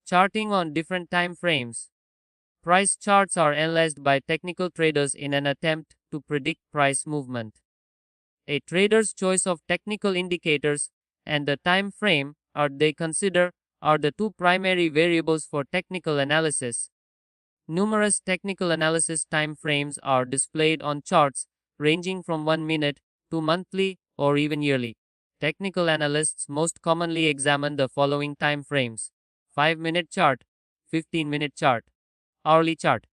Charting on different time frames. Price charts are analyzed by technical traders in an attempt to predict price movement. A trader's choice of technical indicators and the time frame they consider are the two primary variables for technical analysis. Numerous technical analysis time frames are displayed on charts ranging from 1 minute to monthly or even yearly. Technical analysts most commonly examine the following time frames: 5-minute chart, 15-minute chart, hourly chart,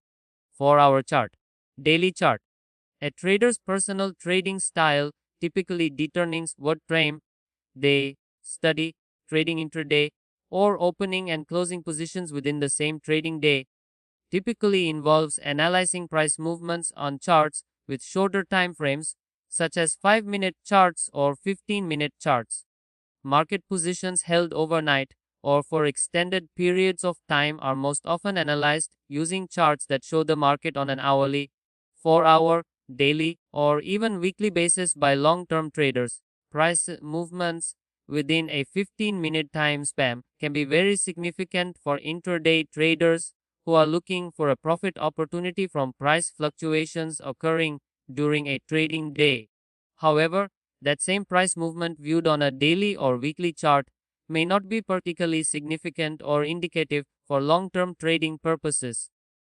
4-hour chart, daily chart. A trader's personal trading style typically determines what frame they study. Trading intraday or opening and closing positions within the same trading day typically involves analyzing price movements on charts with shorter time frames, such as 5-minute charts or 15-minute charts. Market positions held overnight or for extended periods of time are most often analyzed using charts that show the market on an hourly, 4-hour, daily, or even weekly basis by long-term traders. Price movements within a 15-minute time span can be very significant for intraday traders who are looking for a profit opportunity from price fluctuations occurring during a trading day. However, that same price movement viewed on a daily or weekly chart may not be particularly significant or indicative for long-term trading purposes.